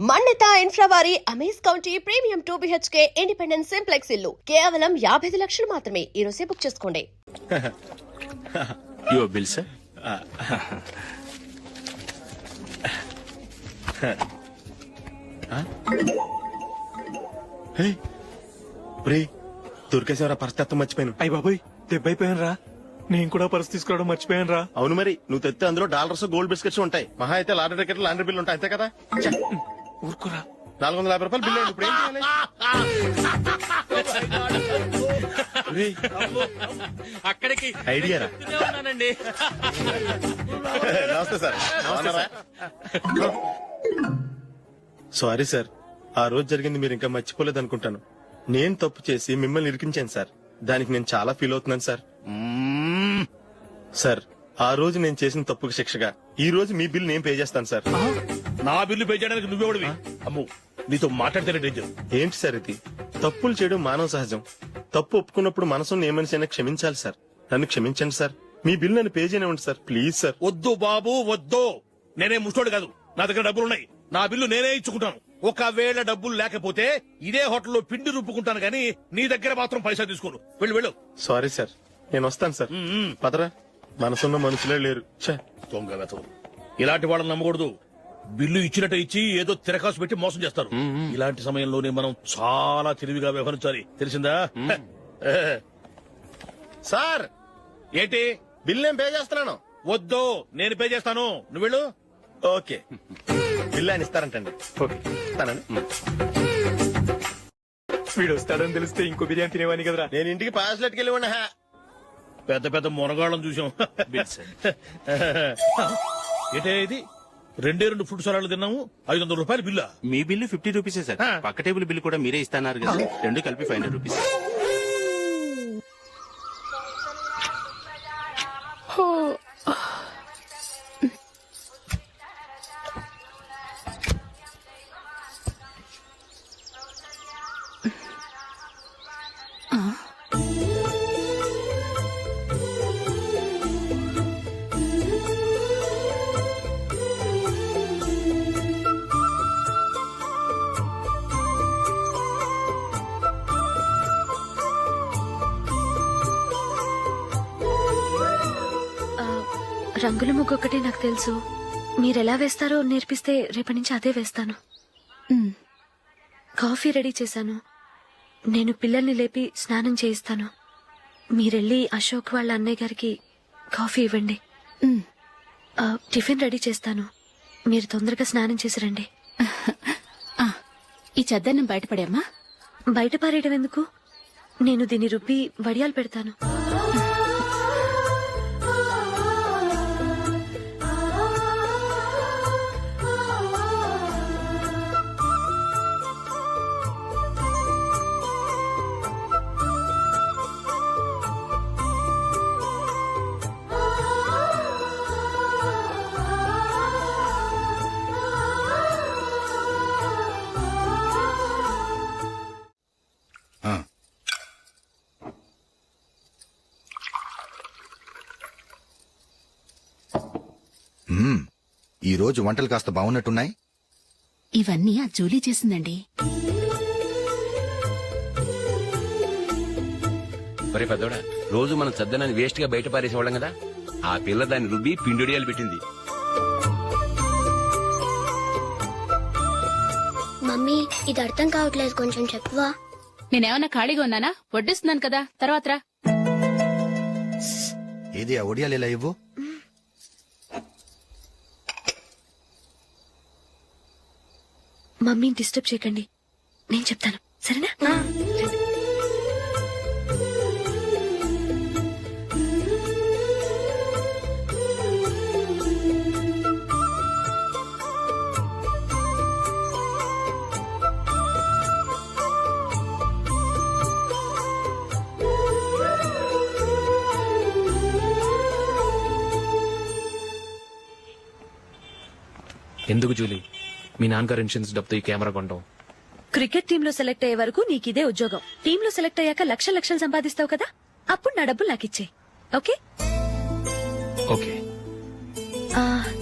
మన్నిత infra వారి amaze county premium 2 BHK independent simplex ఇల్లు కేవలం 55 లక్షలు మాత్రమే. ఈ రోజే బుక్ చేసుకోండి. Your bill sir. దొరికేసేవరా పరిస్థితి మర్చిపోయాను. అయ్య బాబాయ్ దెబ్బైపోయాను రా. నేను కూడా పర్స్ తీసుకోవడం మర్చిపోయాను రా. అవును మరి నువ్వు తెస్తే అందులో డాలర్స్ గోల్డ్ బిస్కెట్స్ ఉంటాయి. మహా అయితే లాటరీ టికెట్ లాండ్రీ బిల్లు ఉంటాయి, అంతే కదా. ఊరుకురా. 450 రూపాయలు బిల్లు అయింది. ఇప్పుడు ఏం చేయాలి? అక్కడికి ఐడియా రా. ఉన్నానండి. నమస్తే సార్. సారీ సార్, ఆ రోజు జరిగింది మీరు ఇంకా మర్చిపోలేదు అనుకుంటాను. నేను తప్పు చేసి మిమ్మల్ని ఇరికించాను సార్. దానికి నేను చాలా ఫీల్ అవుతున్నాను సార్. సార్, ఆ రోజు నేను చేసిన తప్పుకు శిక్షగా ఈ రోజు మీ బిల్ నేను పే చేస్తాను సార్. నా బిల్లు పే చేయడానికి నువ్వెవడివి? అమ్ము, నీతో మాట్లాడితేనే డేంజర్. ఏంటి సార్ ఇది? తప్పులు చేయడం మానవ సహజం. తప్పు ఒప్పుకున్నప్పుడు మనసును ఏ మనిషి అయినా క్షమించాలి సార్. నన్ను క్షమించండి సార్. మీ బిల్ నన్ను పే చేయనివ్వండి సార్, ప్లీజ్ సార్. వద్దు బాబు వద్దు. నేనే ముష్టోడు కాదు, నా దగ్గర డబ్బులున్నాయి. నా బిల్లు నేనే ఇచ్చుకుంటాను. ఒకవేళ డబ్బులు లేకపోతే ఇదే హోటల్లో పిండి రుబ్బుకుంటాను గానీ నీ దగ్గర మాత్రం పైసా తీసుకోను. వెళ్ళు వెళ్ళు. సారీ సార్, నేను వస్తాను సార్. పదరా, మనసున్న మనుషులే లేరు. దొంగ వెతవు. ఇలాంటి వాళ్ళని నమ్మకూడదు. బిల్లు ఇచ్చినట్టు ఇచ్చి ఏదో తిరకాసు పెట్టి మోసం చేస్తారు. ఇలాంటి సమయంలోనే మనం చాలా తెలివిగా వ్యవహరించాలి, తెలిసిందా? సార్, ఏంటి? బిల్ నేను పే చేస్తున్నాను. వద్దు, నేను పే చేస్తాను. నువ్వు వెళ్ళు. ఓకే, బిల్ ఆయన ఇస్తారంటండి. ఓకే ఇస్తానండి. వీడు వస్తాడని తెలిస్తే ఇంకో బిర్యానీ తినేవాని కదరా. నేను ఇంటికి పాస్లెట్కి వెళ్ళి ఉన్నా. పెద్ద పెద్ద మునగాళ్ళం చూసాం. ఏంటే ఇది? 2 ఫుడ్ సలాడ్లు తిన్నాము, 500 రూపాయలు బిల్లా? మీ బిల్లు 50 రూపీసే సార్. పక్క టేబుల్ బిల్లు కూడా మీరే ఇస్తున్నారు కదా, రెండు కలిపి 500 రూపీస్. రంగుల ముగ్గు ఒకటే నాకు తెలుసు. మీరెలా వేస్తారో నేర్పిస్తే రేపటి నుంచి అదే వేస్తాను. కాఫీ రెడీ చేశాను. నేను పిల్లల్ని లేపి స్నానం చేయిస్తాను. మీరెళ్ళి అశోక్ వాళ్ళ అన్నయ్య గారికి కాఫీ ఇవ్వండి. టిఫిన్ రెడీ చేస్తాను. మీరు తొందరగా స్నానం చేసి రండి. ఈ చెద్దన్నం బయటపడేమ్మా. బయట పారేయడం ఎందుకు? నేను దీన్ని రుబ్బి వడియాలు పెడతాను. ఈ రోజు వంటలు కాస్త బాగున్నట్టున్నాయి. ఇవన్నీ ఆ జూలీ చేసిందండి. ఒరే పెద్దోడా, రోజు మనం చద్దనాన్ని వేస్ట్ గా బయట పారేసేవాళ్ళం కదా, ఆ పిల్ల దాన్ని రుబ్బి పిండిడియాలు పెట్టింది. మమ్మీ, ఇది అర్థం కావట్లేదు, కొంచెం చెప్పవా? నేనేమన్నా ఖాళీగా ఉన్నానా? వడ్డిస్తున్నాను కదా, తర్వాత రా. ఏది ఆ ఒడియాలు ఇలా ఇవ్వు. మమ్మీని డిస్టర్బ్ చేయకండి, నేను చెప్తాను, సరేనా? ఎందుకు జూలీ, మీ నాన్నగారు ఇన్సూరెన్స్ డబ్బుతో ఈ కెమెరా కొంటాం? క్రికెట్ టీమ్ లో సెలెక్ట్ అయ్యే వరకు నీకిదే ఉద్యోగం. టీమ్ లో సెలెక్ట్ అయ్యాక లక్షలు సంపాదిస్తావు కదా, అప్పుడు నా డబ్బులు నాకిచ్చే. Okay okay.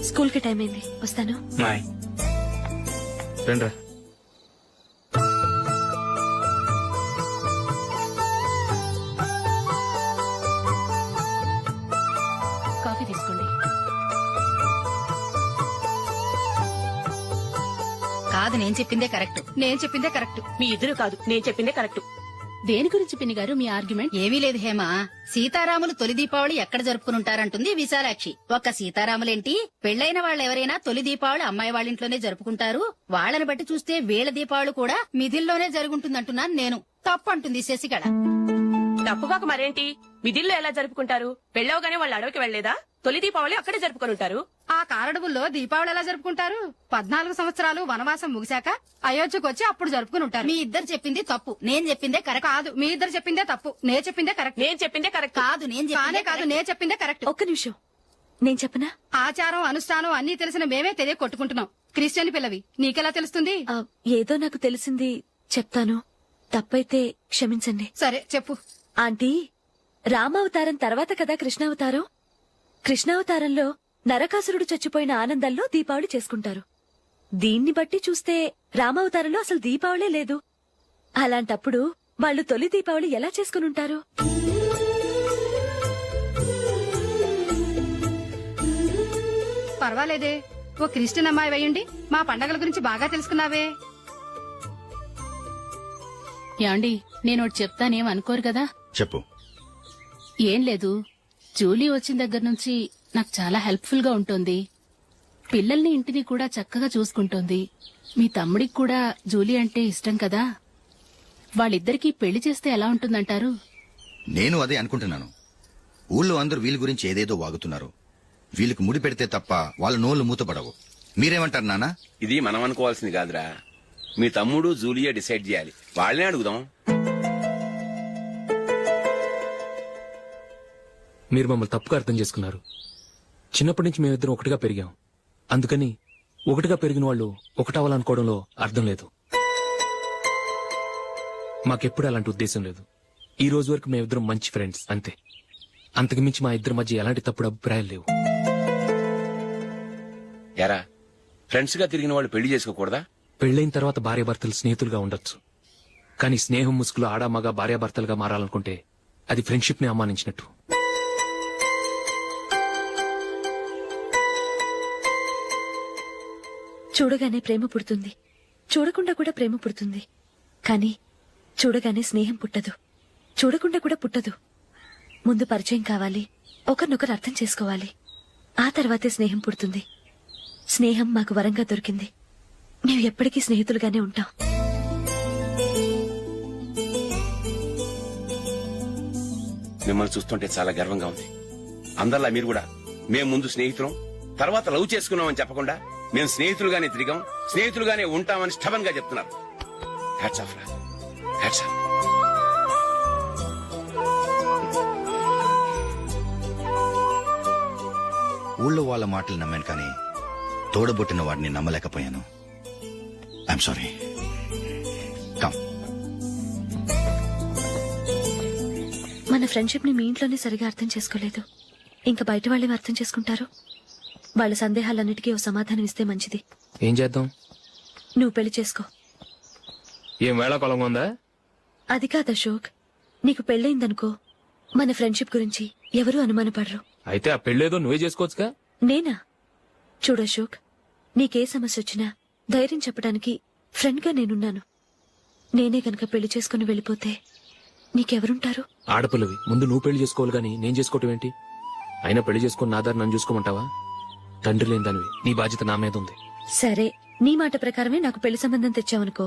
స్కూల్ కి టైం అయింది, వస్తాను. బాయ్. రండ్రా. కాఫీ తీసుకోండి. కాదు, నేను చెప్పిందే కరెక్ట్. నేను చెప్పిందే కరెక్ట్. మీ ఇద్దరు కాదు, నేను చెప్పిందే కరెక్ట్. దేని గురించి పిన్ని గారు మీ ఆర్గ్యుమెంట్? ఏమీ లేదు హేమ. సీతారాములు తొలి దీపావళి ఎక్కడ జరుపుకుంటారంటుంది విశాలాక్షి. ఒక్క సీతారాములేంటి, పెళ్లైన వాళ్ళు ఎవరైనా తొలి దీపావళి అమ్మాయి వాళ్ళ ఇంట్లోనే జరుపుకుంటారు. వాళ్ళని బట్టి చూస్తే వీళ్ళ దీపావళి కూడా మిథిల్లోనే జరుగుంటుందంటున్నాను నేను. తప్పు అంటుంది శశికళ. తప్పుగాక మరేంటి, మిదిల్లో ఎలా జరుపుకుంటారు? పెళ్ళవగానే వాళ్ళు అడవికి వెళ్లేదా? తొలి దీపావళి అక్కడే జరుపుకొని ఉంటారు. ఆ కారడవుల్లో దీపావళి ఎలా జరుపుకుంటారు? 14 సంవత్సరాలు వనవాసం ముగిశాక అయోధ్యకు వచ్చి అప్పుడు జరుపుకుని ఉంటారు. మీ ఇద్దరు చెప్పింది తప్పు, నేను చెప్పిందే కరెక్ట్. కాదు, మీ ఇద్దరు చెప్పిందే తప్పు, నేను చెప్పిందే కరెక్ట్. నేను చెప్పిందే కరెక్ట్. కాదు, నేను చెప్పిందే కరెక్ట్. ఒక్క నిమిషం, నేను చెప్పనా? ఆచారం అనుష్ఠానం అన్ని తెలిసిన మేమే తెలియ కొట్టుకుంటున్నాం. క్రిస్టియన్ పిల్లవి, నీకెలా తెలుస్తుంది? ఏదో నాకు తెలిసింది చెప్తాను. తప్పైతే క్షమించండి. సరే చెప్పు. ఆంటీ, రామావతారం తర్వాత కదా కృష్ణావతారం. కృష్ణావతారంలో నరకాసురుడు చచ్చిపోయిన ఆనందంలో దీపావళి చేసుకుంటారు. దీన్ని బట్టి చూస్తే రామావతారంలో అసలు దీపావళే లేదు. అలాంటప్పుడు వాళ్ళు తొలి దీపావళి ఎలా చేసుకునుంటారు? పర్వాలేదే, ఓ క్రిస్టియన్ అమ్మాయి అయ్యుండి మా పండగల గురించి బాగా తెలుసుకున్నావే. యాండి, నేను ఒకటి చెప్తానేం అనుకోరు కదా? చెప్పు. ఏం లేదు, జూలీ వచ్చిన దగ్గర నుంచి నాకు చాలా హెల్ప్ఫుల్ గా ఉంటుంది. పిల్లల్ని ఇంటిని కూడా చక్కగా చూసుకుంటోంది. మీ తమ్ముడికి కూడా జూలీ అంటే ఇష్టం కదా. వాళ్ళిద్దరికీ పెళ్లి చేస్తే ఎలా ఉంటుందంటారు? నేను అదే అనుకుంటున్నాను. ఊళ్ళో అందరూ వీళ్ళ గురించి ఏదేదో వాగుతున్నారు. వీళ్ళకి ముడి పెడితే తప్ప వాళ్ళ నోళ్లు మూతపడవు. మీరేమంటారు నాన్న? ఇది మనం అనుకోవాల్సింది కాదురా, మీ తమ్ముడు జూలియా డిసైడ్ చేయాలి. వాళ్ళనే అడుగుదాం. మీరు మమ్మల్ని తప్పుగా అర్థం చేసుకున్నారు. చిన్నప్పటి నుంచి మేమిద్దరం ఒకటిగా పెరిగాం. అందుకని ఒకటిగా పెరిగిన వాళ్ళు ఒకటవ్వాలనుకోవడంలో అర్థం లేదు. మాకెప్పుడు అలాంటి ఉద్దేశం లేదు. ఈ రోజు వరకు మేమిద్దరం మంచి ఫ్రెండ్స్ అంతే. అంతకుమించి మా ఇద్దరి మధ్య ఎలాంటి తప్పుడు అభిప్రాయాలు లేవు. ఎరా, ఫ్రెండ్స్ గా తిరిగిన వాళ్ళు పెళ్లి చేసుకోకూడదా? పెళ్లైన తర్వాత భార్యాభర్తలు స్నేహితులుగా ఉండొచ్చు. కానీ స్నేహం ముసుగులో ఆడామగ భార్యాభర్తలుగా మారాలనుకుంటే అది ఫ్రెండ్షిప్ ని అవమానించినట్టు. చూడగానే ప్రేమ పుడుతుంది, చూడకుండా కూడా ప్రేమ పుడుతుంది. కానీ చూడగానే స్నేహం పుట్టదు, చూడకుండా కూడా పుట్టదు. ముందు పరిచయం కావాలి, ఒకరినొకరు అర్థం చేసుకోవాలి. ఆ తర్వాతే స్నేహం పుడుతుంది. స్నేహం మాకు వరంగా దొరికింది. మేము ఎప్పటికీ స్నేహితులుగానే ఉంటాం. మిమ్మల్ని చూస్తుంటే చాలా గర్వంగా ఉంది. అందరిలా మీరు కూడా మేము ముందు స్నేహితులం, తర్వాత లవ్ చేసుకున్నామని చెప్పకుండా మేము స్నేహితులుగానే తిరిగాం, స్నేహితులుగానే ఉంటామని స్టబన్ గా చెప్తున్నారు. హ్యాట్స్ ఆఫ్ రా, హ్యాట్స్ ఆఫ్. ఊళ్ళో వాళ్ళ మాటలు నమ్మాను కానీ తోడబుట్టిన వాడిని నమ్మలేకపోయాను. I'm sorry. కమ్. మన ఫ్రెండ్షిప్ ని మీ ఇంట్లోనే సరిగా అర్థం చేసుకోలేదు. ఇంకా బయట వాళ్ళేం అర్థం చేసుకుంటారు? వాళ్ళ సందేహాలన్నిటికీ ఓ సమాధానం ఇస్తే మంచిది. ఏం చేద్దాం? నువ్వు పెళ్లి చేసుకో. ఏం వేళాకొలంగా ఉందా? అది కాదు అశోక్, నీకు పెళ్ళయిందనుకో, మన ఫ్రెండ్షిప్ గురించి ఎవరూ అనుమానపడరు. అయితే ఆ పెళ్ళేదో నువ్వే చేసుకోవచ్చుగా. నేనా? చూడు అశోక్, నీకే సమస్య వచ్చినా ధైర్యం చెప్పడానికి ఫ్రెండ్ గా నేనున్నాను. నేనే గనక పెళ్లి చేసుకుని వెళ్ళిపోతే నీకెవరుంటారు? ఆడపిల్లవి, ముందు నువ్వు పెళ్లి చేసుకోవాలి గాని నేను చేసుకోవటం ఏంటి? అయినా పెళ్లి చేసుకుని నా దారి నన్ను చూసుకోమంటావా? తండ్రి లేని దానివి, నీ బాధ్యత నా మీద ఉంది. సరే, నీ మాట ప్రకారమే నాకు పెళ్లి సంబంధం తెచ్చావనుకో.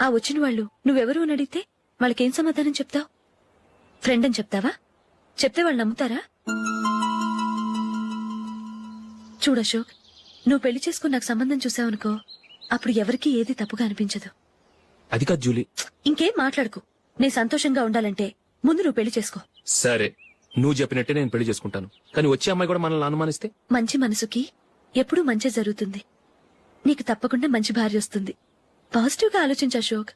ఆ వచ్చిన వాళ్ళు నువ్వెవరు అని అడిగితే వాళ్ళకేం సమాధానం చెప్తావు? ఫ్రెండ్ అని చెప్తావా? చెప్తే వాళ్ళు నమ్ముతారా? చూడు అశోక్, నువ్వు పెళ్లి చేసుకుని నాకు సంబంధం చూసావనుకో, అప్పుడు ఎవరికీ ఏది తప్పుగా అనిపించదు. అది కాదు జూలీ. ఇంకేం మాట్లాడుకు. నేను సంతోషంగా ఉండాలంటే ముందు నువ్వు పెళ్లి చేసుకో. సరే, నువ్వు చెప్పినట్టే నేను పెళ్లి చేసుకుంటాను. కానీ వచ్చే అమ్మాయి కూడా మనల్ని అనుమానిస్తే? మంచి మనసుకి ఎప్పుడూ మంచి జరుగుతుంది. నీకు తప్పకుండా మంచి భార్య వస్తుంది. పాజిటివ్ గా ఆలోచించు అశోక్.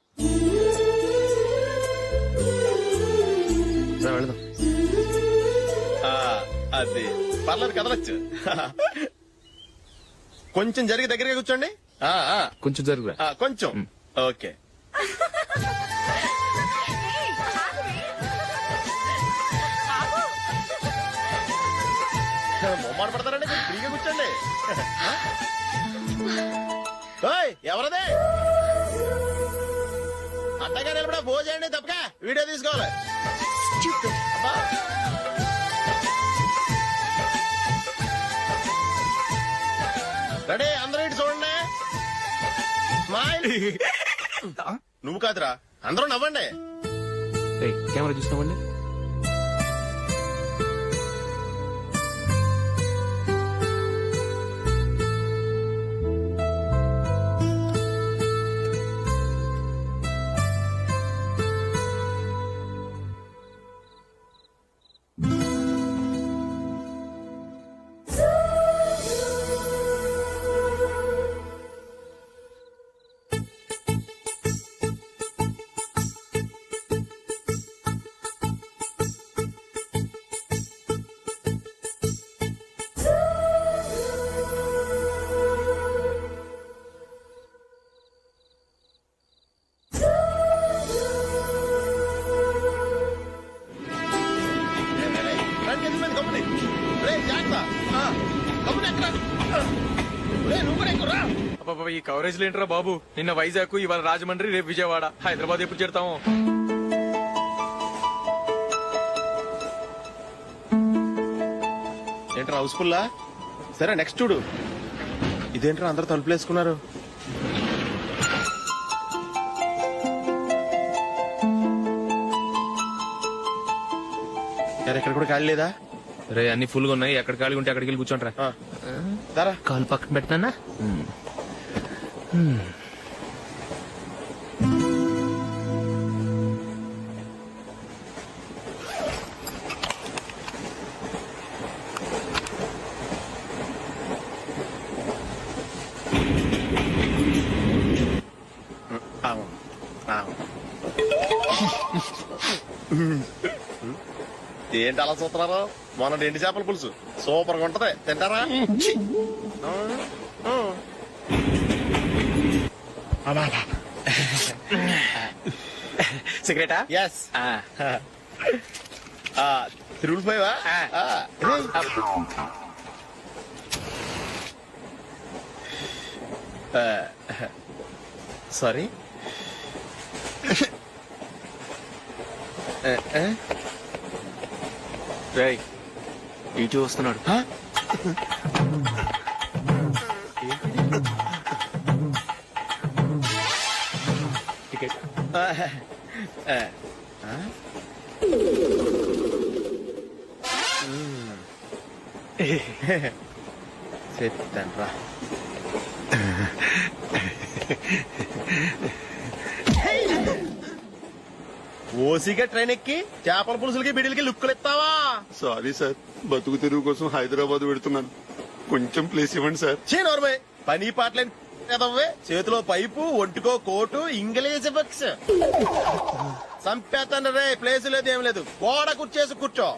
రా, వెళదాం. అది పర్లేదు, కదలొచ్చు. కొంచెం జరిగి దగ్గరగా కూర్చోండి. కొంచెం జరుగురా. కొంచెం ఓకే. మొమ్మాట పడతారండి, ఫ్రీగా కూర్చోండి. ఎవరదే అట్టగా నిలబడా భోజనండి, తప్పక వీడియో తీసుకోవాలి. అబ్బా. రెడీ, అందరూ ఇటు చూడండి. స్మైల్. నువ్వు కాదురా, అందరూ నవ్వండి. రేయ్, కెమెరా చూసినావండి. ఈ కవరేజ్ లేంట్రా బాబు. నిన్న వైజాగ్, ఇవాళ రాజమండ్రి, రేపు విజయవాడ, హైదరాబాద్ ఎప్పుడు చేరుతాము? ఏంట్రా హౌస్ఫుల్లా? సరే నెక్స్ట్ చూడు. ఇదేంట్రా అందరు తలుపులు వేసుకున్నారు? ఎక్కడ కూడా ఖాళీ లేదా? రే, అన్ని ఫుల్ గా ఉన్నాయి. ఎక్కడ ఖాళీ ఉంటే అక్కడికి వెళ్ళి కూర్చోంటారా. దారా కాలు పక్కన పెట్టినా. ఏంటి అలా చూస్తున్నారు? మొన్న ఎండి చేపల పులుసు సూపర్ గా ఉంటది, తింటారా? సిగరెటా? ఎస్. 3 సారీ. రేయ్, ఇటు వస్తున్నాడు. టికెట్. చెప్తాన్రా. ఓసిగా ట్రైన్ ఎక్కి చేపల పులుసులకి బిడిలకి లుక్కులు ఇస్తావా? సారీ సార్, బతుకు తెరువు కోసం హైదరాబాద్ పెడుతున్నాను. కొంచెం ప్లేస్ ఇవ్వండి సార్. నోర్మే, పని పాటలేని కదవ్వే. చేతిలో పైపు, ఒంటికో కోటు, ఇంగ్లీష్ బుక్స్. సంపేతాను రే. ప్లేస్ లేదు, ఏం లేదు. గోడ కూర్చేసి కూర్చో.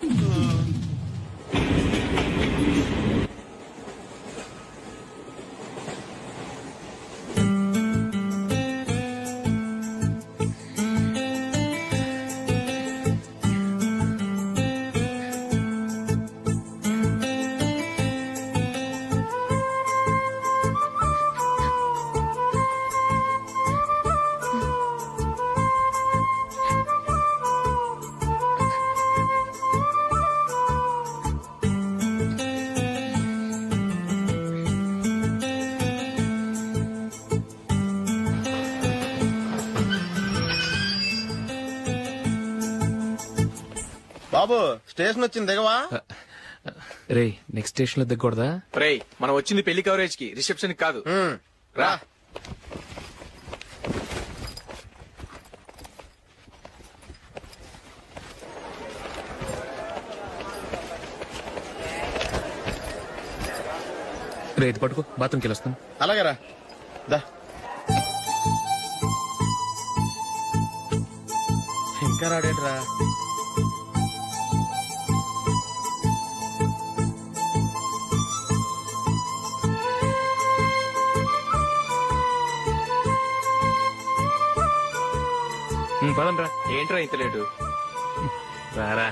బాబు, స్టేషన్ వచ్చింది, దిగవా? రే, నెక్స్ట్ స్టేషన్ లో దిగకూడదా? రేయ్, మనం వచ్చింది పెళ్లి కవరేజ్ కి, రిసెప్షన్ కాదు. రా. రే, ఇది పట్టుకో, బాత్రూమ్కి వెళ్ళొస్తాను. అలాగే రా. దా. ఇంకా రాడేట్రా? పదండ్రా. ఏంట్రా ఇంత లేటు? రారా.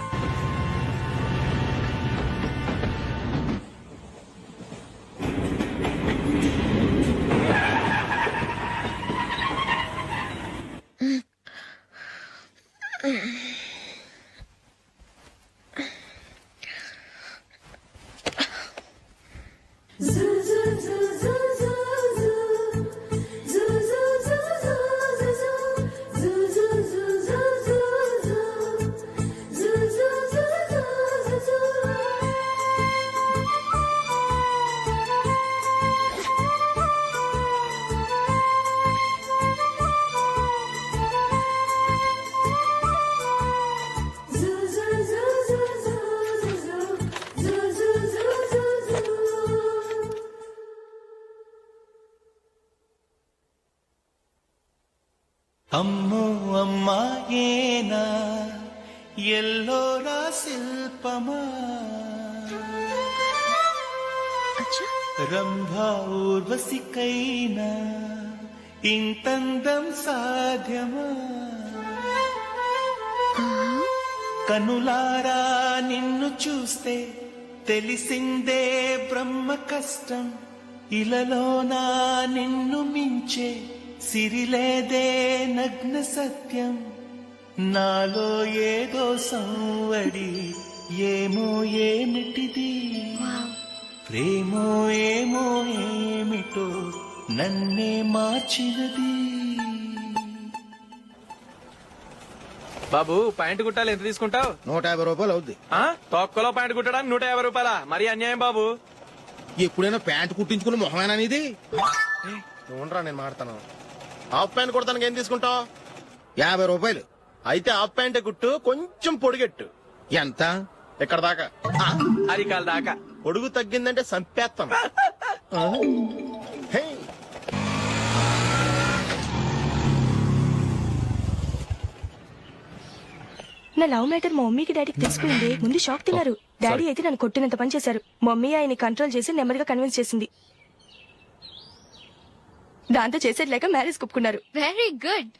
అమ్మో అమ్మాయేనా ఎల్లోరా శిల్పమా రంభా ఊర్వశికైనా ఇంతందం సాధ్యమా కనులారా నిన్ను చూస్తే తెలిసిందే బ్రహ్మ కష్టం ఇలలోనా నిన్ను మించే సిరిలేదే నగ్న సత్యం నాలో ఏదో సంవడి ఏమో ఏమిటిది ప్రేమో ఏమో ఏమిటో నన్నే మార్చినది. బాబు ప్యాంటు కుట్టాలి, ఎంత తీసుకుంటావు? 150 రూపాయలు అవుద్ది. తొక్కలో ప్యాంటు కుట్టడానికి 150 రూపాయల? మరి అన్యాయం బాబు. ఎప్పుడైనా ప్యాంటు కుట్టించుకుని మొహమేనా ఇది? చూడరా నేను మాడతాను. హాఫ్ ప్యాంట్ కుడతానికి ఏం తీసుకుంటావు? 50 రూపాయలు. అయితే హాఫ్ ప్యాంటే కుట్టు, కొంచెం పొడిగెట్టు. ఎంత? ఎక్కడ దాకా? అరికాల దాకా. పొడుగు తగ్గిందంటే సంపేస్తాను. హే. నా లవ్ మ్యాటర్ మా మమ్మీకి డాడీకి తెలుసుకుంది. ముందు షాక్ తిన్నారు. డాడీ అయితే నన్ను కొట్టినంత పని చేశారు. మమ్మీ ఆయన్ని కంట్రోల్ చేసి నెమ్మదిగా కన్విన్స్ చేసింది. దాంతో చేసేది లేక మ్యారేజ్ ఒప్పుకున్నారు. Very good.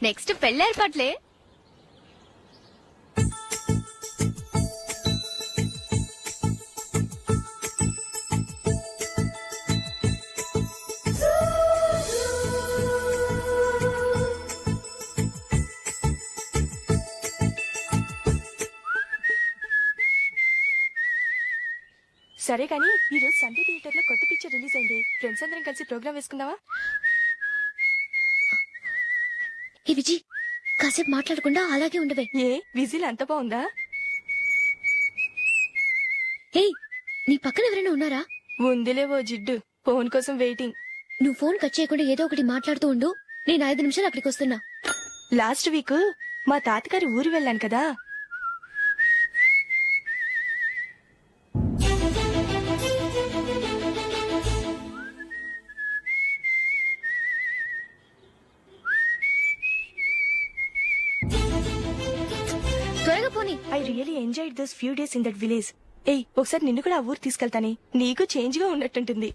నెక్స్ట్ పెళ్లి ఏర్పాట్లే. సరే కానీ ఈ రోజు సండే థియేటర్ లో కొత్త పిక్చర్ రిలీజ్ అయింది. ఫ్రెండ్స్ అందరం కలిసి ప్రోగ్రామ్ వేసుకుందామా? ఈ విజి కాసేపు మాట్లాడకుండా అలాగే ఉండవే. ఏ విజిల్ అంత బాగుందా? ఏయ్, నీ పక్కన ఎవరైనా ఉన్నారా? ఉందిలే ఓ జిడ్డు. ఫోన్ కోసం వెయిటింగ్. నువ్వు ఫోన్ కట్ చేయకుండా ఏదో ఒకటి మాట్లాడుతూ ఉండు. నేను 5 నిమిషాలు అక్కడికి వస్తున్నా. లాస్ట్ వీక్ మా తాతగారి ఊరు వెళ్ళాను కదా. త్వరగా పోనీ. I really enjoyed those few days in that village. ఏయ్, ఒకసారి నిన్ను కూడా ఆ ఊరు తీసుకెళ్తానే. నీకు చేంజ్ గా ఉన్నట్టుంటుంది.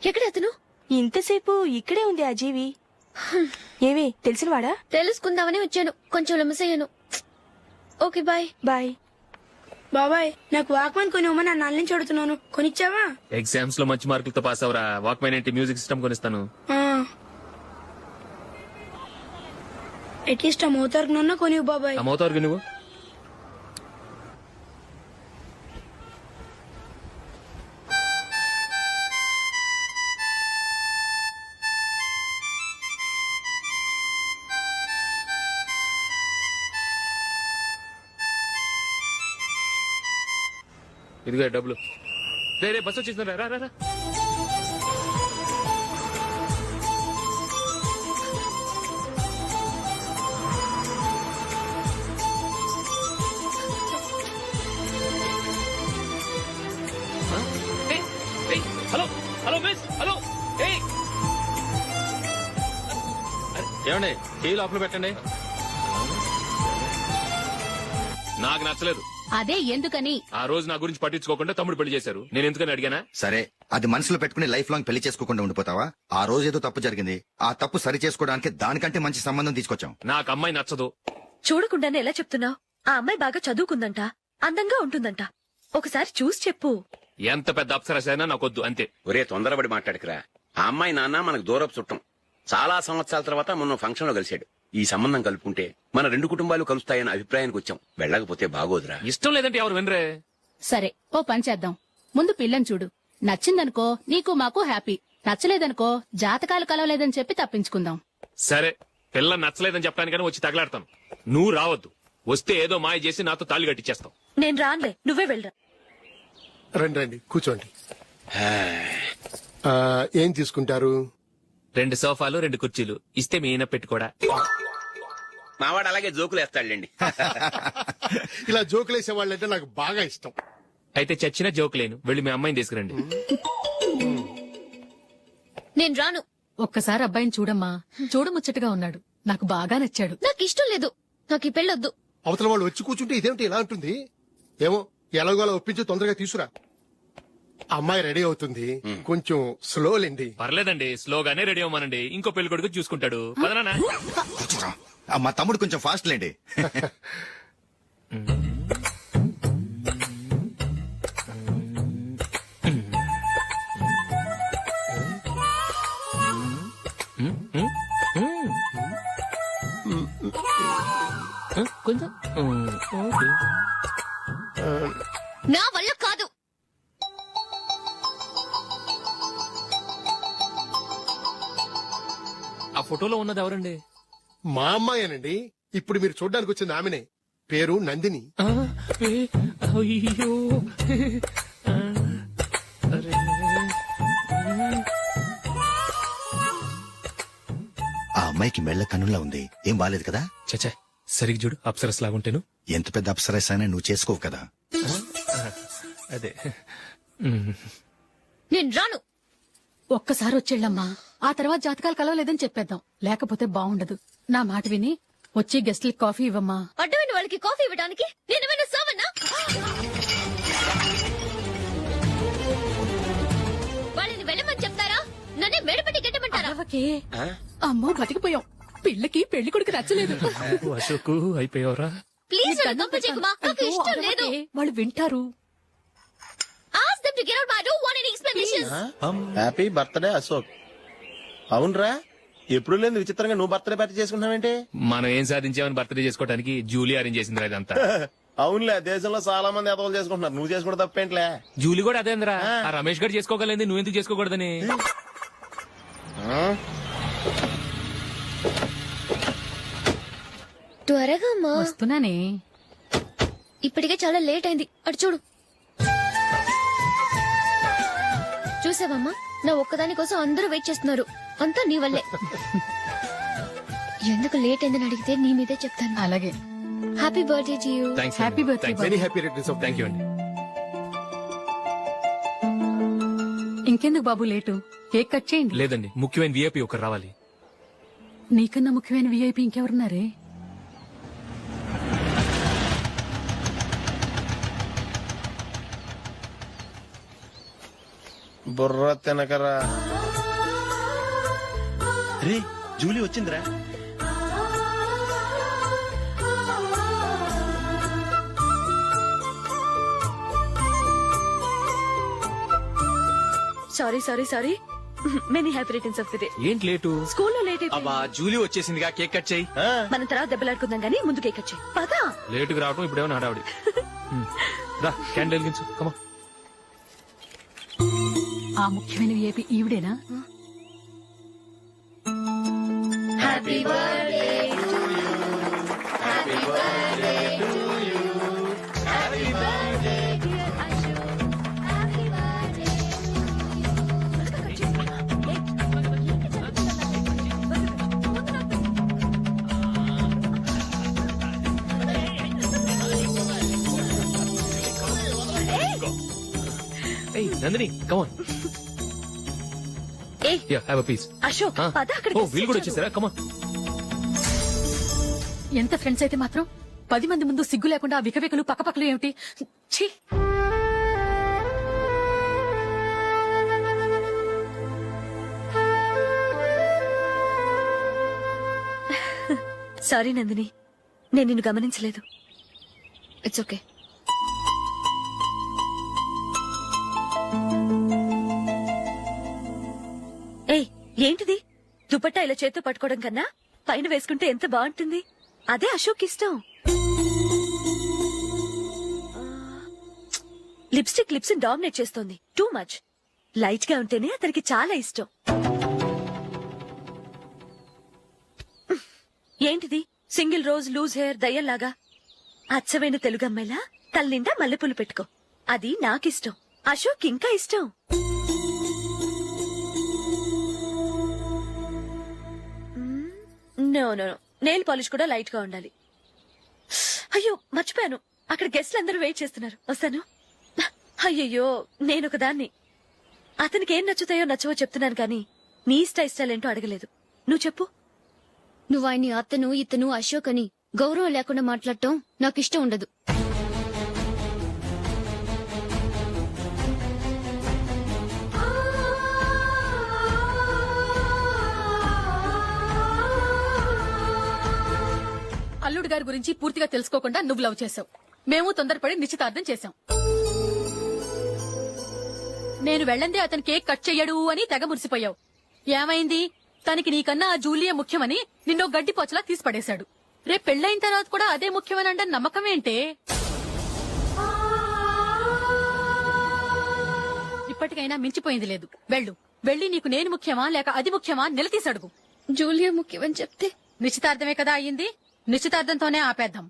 ఎక్కడ అతను? ఇంతసేపు ఇక్కడే ఉంది ఆ జీవి. ఏవి తెలిసినవాడా? తెలుసుకుందామని వచ్చాను. కొంచెం లెమసయ్యాను. Okay bye. బాయ్. బాబాయ్, నాకు వాక్మన్ కొనివ్వమని నా నాన్న నుంచి అడుగుతున్నాను. కొనిచ్చావా? ఎగ్జామ్స్ లో మంచి మార్కులతో పాస్ అవరా. వాక్మెన్ ఏంటి, మ్యూజిక్ సిస్టమ్ కొనిస్తాను. అట్లీస్ట్ ఆ మోతార్కు నన్న కొనివ్వు బాబాయ్. ఆ మోతారు నువ్వు ఇదిగో డబ్బులు. రే బస్ వచ్చేసిందా? రా రా రా. Hello hello miss, hello. ఏమండి, టీ లోపల పెట్టండి. నాకు నచ్చలేదు. అదే ఎందుకని? ఆ రోజు నా గురించి పట్టించుకోకుండా తమ్ముడు పెళ్లి చేశారు. నేను ఎందుకని అడిగానా? సరే, అది మనసులో పెట్టుకుని లైఫ్ లాంగ్ పెళ్లి చేసుకోకుండా ఉండిపోతావా? ఆ రోజు ఏదో తప్పు జరిగింది, ఆ తప్పు సరి చేసుకోవడానికి దానికంటే మంచి సంబంధం తీసుకొచ్చాం. నాకు అమ్మాయి నచ్చదు. చూడకుండానే ఎలా చెప్తున్నావు? ఆ అమ్మాయి బాగా చదువుకుందంట, అందంగా ఉంటుందంట. ఒకసారి చూసి చెప్పు. ఎంత పెద్ద అప్సరసైనా నాకొద్దు అంతే. ఒరే తొందరపడి మాట్లాడకురా. ఆ అమ్మాయి నాన్న మనకు దూరపు చుట్టం. చాలా సంవత్సరాల తర్వాత మొన్న ఫంక్షన్ లో కలిశాడు. ఈ సంబంధం కలుపుకుంటే మన రెండు కుటుంబాలు కలుస్తాయన్న అభిప్రాయానికి వచ్చాం. వెళ్ళకపోతే బాగోదురా. ఇష్టం లేదంటే ఎవరు వినరే. సరే, ఓ పని చేద్దాం. ముందు పిల్లని చూడు. నచ్చిందనుకో నీకు మాకు హ్యాపీ. నచ్చలేదనుకో జాతకాలు కలవలేదని చెప్పి తప్పించుకుందాం. సరే, పిల్ల నచ్చలేదని చెప్పడానికని వచ్చి తగలాడతాను. నువ్వు రావద్దు. వస్తే ఏదో మాయ చేసి నాతో తాళి కట్టించేస్తావు. నేను రానులే, నువ్వే వెళ్ళరా. రండి రండి కూర్చోండి. ఏం తీసుకుంటారు? 2 సోఫాలు 2 కుర్చీలు ఇస్తే మీ ఈయన పెట్టుకోడా. మావాడు అలాగే జోకులు వేస్తాడులేండి. ఇలా జోకులేసే వాళ్ళంటే నాకు బాగా ఇష్టం. అయితే చచ్చిన జోక్ లేను. వెళ్ళి మీ అమ్మాయిని తీసుకురండి. నేను రాను. ఒక్కసారి అబ్బాయిని చూడమ్మా. చూడముచ్చటగా ఉన్నాడు. నాకు బాగా నచ్చాడు. నాకు ఇష్టం లేదు. నాకు ఈ పెళ్ళొద్దు. అవతల వాళ్ళు వచ్చి కూర్చుంటే ఇదేమిటి ఇలా ఉంటుంది? ఏమో ఎలాగోలా ఒప్పించి తొందరగా తీసుకురా. అమ్మాయి రెడీ అవుతుంది, కొంచెం స్లో లేండి. పర్లేదండి, స్లోగానే రెడీ అవ్వమనండి. ఇంకో పెళ్లి కొడుకు చూసుకుంటాడు. పదనా. మా తమ్ముడు కొంచెం ఫాస్ట్ లేండి. కొంచెం నా వల్ల కాదు. ఆ ఫోటోలో ఉన్నది ఎవరండి? మా అమ్మాయేనండి. ఇప్పుడు మీరు చూడడానికి వచ్చింది ఆమెనే. పేరు నందిని. అయ్యో, ఆ అమ్మాయికి మెళ్ళ కన్నులా ఉంది. ఏం బాలేదు కదా? చచ్చా, సరిగ్గా చూడు. అప్సరస్ లాగుంటేను. ఎంత పెద్ద అప్సరస్ అయినా నువ్వు చేసుకోవు కదా. అదే. నేను రాను. ఒక్కసారి వచ్చేళ్ళమ్మా. ఆ తర్వాత జాతకాలు కలవలేదని చెప్పేద్దాం. లేకపోతే బాగుండదు. నా మాట విని వచ్చి గెస్ట్లకి కాఫీ ఇవ్వమ్మా. అడ్డమైన వాళ్ళకి కాఫీ ఇవ్వడానికి నేనేమైనా సావన్నా? వాళ్ళని వెళ్ళమని చెప్తారా? నన్నే మేడపట్టి గెట్టమంటారా? అమ్మో, బతికిపోయాం. పిల్లకి పెళ్లి కొడుకు నచ్చలేదు. అశోకు అయిపోయావరా? ప్లీజ్ నన్ను పంపించేకుమా. నాకు ఇష్టం లేదు. వాళ్ళు వింటారు. Ask them to get out. I don't want any explanations. Happy birthday Ashok. అవునరా, ఎప్పుడు లేదు విచిత్రంగా నువ్వు బర్త్డే పార్టీ చేసుకుంటున్నావేంటి? మనం ఏం సాధించామని బర్త్డే చేసుకోవడానికి జూలీ అరేంజ్ చేసిందిరా ఇదంతా. అవునులే, దేశంలో చాలా మంది ఎదవలు చేసుకుంటున్నారు. నువ్వు చేసుకోవడం తప్పేంట్లే. జూలీ కూడా అదేంద్రా. ఆ రమేష్ గారు చేసుకోగలేదు, నువ్వెందుకు చేసుకోకూడదని. త్వరగా అమ్మా. వస్తున్నానే. ఇప్పటికే చాలా లేట్ అయింది. అటు చూడు. చూసావమ్మా, నా ఒక్కదాని కోసం అందరూ వెయిట్ చేస్తున్నారు. అంతా నీ వల్లే. ఎందుకు లేట్ అయిందని అడిగితే నీ మీదే చెప్తాను. అలాగే. Happy birthday to you. Happy birthday. Very happy returns of. Thank you అండి. ఇంకెందుకు బాబు లేటు? కేక్ కట్ చేయండి. లేదండి, ముఖ్యమైన విఐపి ఒకరు రావాలి. నీకన్నా ముఖ్యమైన విఐపి ఇంకెవరున్నారే? బుర్ర తినకరా. రే, జూలీ వచ్చిందిరా. Sorry sorry sorry. Many happy returns of the day. ఏంటి లేటు? స్కూల్లో లేట్ అయిపోయింది. అబ్బా, జూలీ వచ్చేసిందిగా. కేక్ కట్ చేయి. మనం తర్వాత దెబ్బలాడుకుందాం గానీ ముందు కేక్ వచ్చాయి. పదా. లేటుగా రావటం ఇప్పుడేమో హడావిడి. రా, క్యాండిల్ వెలిగించు. కమా. ఆ ముఖ్యమైన విఐపి ఈవిడేనా? Happy birthday to you. Happy birthday to you. Happy birthday dear Ashok. Happy birthday. Hey, Nandini, come on. ఏ Yeah, have a piece. Ashok, పద అక్కడికి. ఓ, వీళ్ళు కూడా వచ్చేసారా? Come on. ఎంత ఫ్రెండ్స్ అయితే మాత్రం 10 మంది ముందు సిగ్గు లేకుండా ఆ వికవికలు పక్కపక్కలు ఏమిటి? ఛీ! సారీ నందిని, నేను నిన్ను గమనించలేదు. It's okay. ఏయ్, ఏంటిది? దుపట్టా ఇలా చేత్తో పట్టుకోవడం కన్నా పైన వేసుకుంటే ఎంత బాగుంటుంది. అదే అశోక్ ఇష్టం. లిప్స్టిక్ లిప్స్ డామినేట్ చేస్తోంది. Too much. లైట్ గా ఉంటేనే అతనికి చాలా ఇష్టం. ఏంటిది? సింగిల్ రోజ్ లూజ్ హెయిర్ దయ్యంలాగా. అచ్చమైన తెలుగు అమ్మాయిలా తల్లిండా మల్లెపూలు పెట్టుకో. అది నాకిష్టం. అశోక్ ఇంకా ఇష్టం. No no no, nail polish కూడా లైట్ గా ఉండాలి. అయ్యో మర్చిపోయాను, అక్కడ గెస్ట్లు అందరూ వెయిట్ చేస్తున్నారు. వస్తాను. అయ్యయ్యో, నేనొక దాన్ని. అతనికి ఏం నచ్చుతాయో నచ్చవో చెప్తున్నాను కానీ నీ ఇష్టాలేంటో అడగలేదు. నువ్వు చెప్పు. నువ్వు ఆయన్ని అతను ఇతను అశోక్ అని గౌరవం లేకుండా మాట్లాడటం నాకు ఇష్టం ఉండదు. అల్లుడు గారి గురించి పూర్తిగా తెలుసుకోకుండా నువ్వు లవ్ చేసావు. మేము తొందరపడి నిశ్చితార్థం చేశాం. నేను వెళ్ళందే అతను కేక్ కట్ చెయ్యడు అని తెగ మురిసిపోయావు. ఏమైంది? తనకి నీకన్నా ఆ జూలియా ముఖ్యమని నిన్నో గడ్డిపోచలా తీసి పడేశాడు. రేపు పెళ్లైన తర్వాత కూడా అదే ముఖ్యమని అంటే నమ్మకం ఏంటే? ఇప్పటికైనా మించిపోయింది లేదు. వెళ్ళి నీకు నేను ముఖ్యమా లేక అది ముఖ్యమా నిలదీసి అడుగు. జూలియా ముఖ్యమని చెప్తే నిశ్చితార్థమే కదా అయ్యింది. నిశ్చితార్థంతోనే ఆపేద్దాం.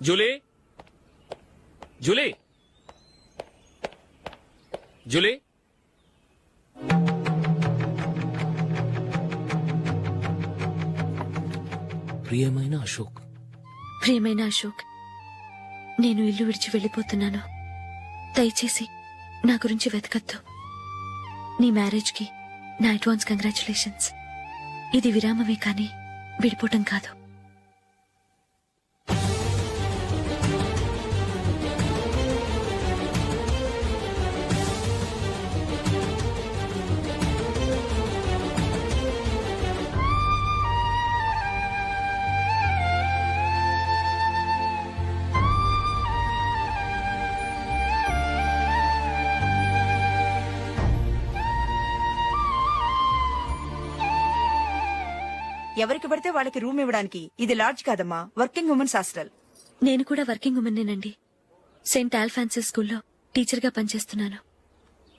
Julie, Julie, Julie. ప్రియమైన అశోక్, ప్రియమైన అశోక్, నేను ఇల్లు విడిచి వెళ్ళిపోతున్నాను. దయచేసి నా గురించి వెతకద్దు. నీ మ్యారేజ్ కి నా అడ్వాన్స్ కంగ్రాచులేషన్స్. ఇది విరామమే కానీ విడిపోవటం కాదు. ఎవరికి పడితే వాళ్ళకి రూమ్ ఇవ్వడానికి ఇది లాడ్జ్ కాదమ్మా, వర్కింగ్ ఉమెన్స్ హాస్టల్. నేను కూడా వర్కింగ్ ఉమెన్నేనండి. సెయింట్ ఆల్ఫాన్సెస్ స్కూల్లో టీచర్ గా పనిచేస్తున్నాను.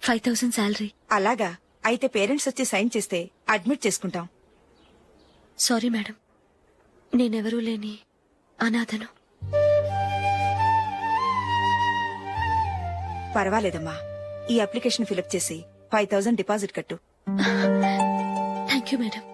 5000 శాలరీ. అలాగా? అయితే పేరెంట్స్ వచ్చి సైన్ చేస్తే అడ్మిట్ చేసుకుంటాం. సారీ మేడం, నేనెవరూ లేని అనాథను. పర్వాలేదమ్మా, ఈ అప్లికేషన్ ఫిలప్ చేసి 5000 డిపాజిట్ కట్టు. Thank you madam.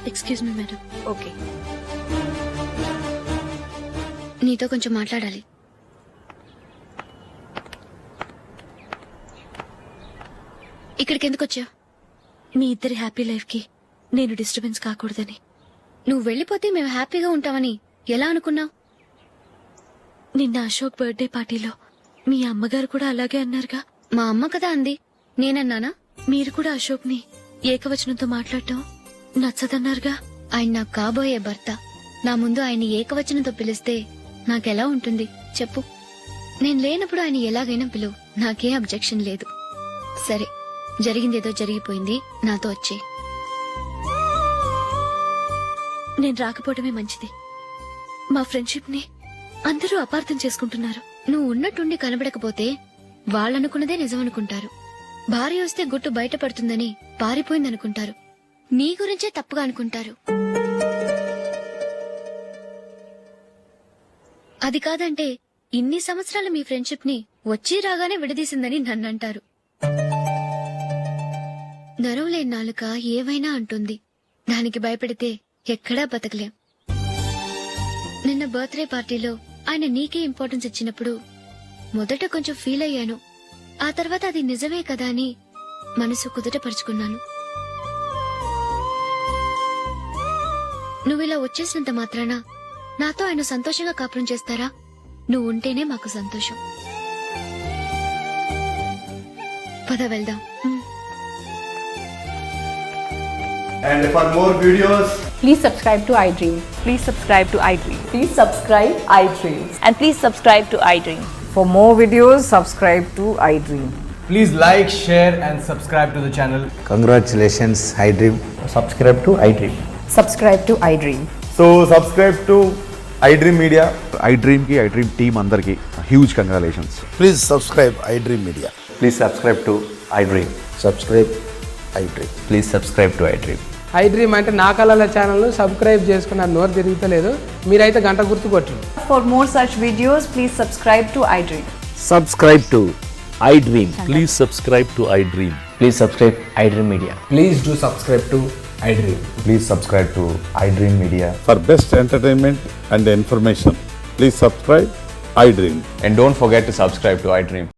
Excuse me madam. Okay. నీతో కొంచెం మాట్లాడాలి. ఇక్కడికి ఎందుకు వచ్చావు? మీ ఇద్దరి హ్యాపీ లైఫ్ కి నేను డిస్టర్బెన్స్ కాకూడదని. నువ్వు వెళ్ళిపోతే మేము హ్యాపీగా ఉంటామని ఎలా అనుకున్నావు? నిన్న అశోక్ బర్త్డే పార్టీలో మీ అమ్మగారు కూడా అలాగే అన్నారుగా. మా అమ్మ కదా అంది, నేనన్నానా? మీరు కూడా అశోక్ ని ఏకవచనంతో మాట్లాడటం నచ్చదన్నారుగా. ఆయన నాకు కాబోయే భర్త. నా ముందు ఆయన ఏకవచనంతో పిలిస్తే నాకెలా ఉంటుంది చెప్పు? నేను లేనప్పుడు ఆయన ఎలాగైనా పిలువు, నాకే అబ్జెక్షన్ లేదు. సరే, జరిగిందేదో జరిగిపోయింది, నాతో వచ్చే. నేను రాకపోవడమే మంచిది. మా ఫ్రెండ్షిప్ ని అందరూ అపార్థం చేసుకుంటున్నారు. నువ్వు ఉన్నట్టుండి కనబడకపోతే వాళ్ళనుకున్నదే నిజం అనుకుంటారు. భార్య వస్తే గుట్టు బయటపడుతుందని పారిపోయిందనుకుంటారు. నీ గురించే తప్పుగా అనుకుంటారు. అది కాదంటే ఇన్ని సంవత్సరాలు మీ ఫ్రెండ్షిప్ ని వచ్చి రాగానే విడదీసిందని నన్నంటారు. నరవలేని నాలుక ఏవైనా అంటుంది. దానికి భయపడితే ఎక్కడా బతకలేం. నిన్న బర్త్డే పార్టీలో ఆయన నీకే ఇంపార్టెన్స్ ఇచ్చినప్పుడు మొదట కొంచెం ఫీల్ అయ్యాను. ఆ తర్వాత అది నిజమే కదా అని మనసు కుదుటపరుచుకున్నాను. నువ్విలా వచ్చేసినంత మాత్రాన నాతో ఆయన సంతోషంగా కాపురం చేస్తారా? నువ్వు ఉంటేనే మాకు సంతోషం. పద వెళ్దాం. And for more videos, please subscribe to iDream. Please subscribe to iDream. Please subscribe iDream. And please subscribe to iDream. For more videos, subscribe to iDream. please like, share, and subscribe to the channel. Congratulations, iDream. Subscribe to iDream. Subscribe to iDream. So subscribe to iDream Media. iDream ki iDream team andarki huge congratulations. Please subscribe iDream Media. Please subscribe to iDream. Subscribe iDream. Please subscribe to iDream. iDream అంటే నా కళల channel subscribe చేసుకున్న నోరు తిరుగుతలేదు. మీరైతే గంట గుర్తు కొట్టండి. For more such videos, please subscribe to iDream. Subscribe to iDream. Please subscribe to iDream. Please subscribe iDream Media. Please do subscribe to iDream. Please subscribe to iDream Media. For best entertainment and information, please subscribe iDream. And don't forget to subscribe to iDream.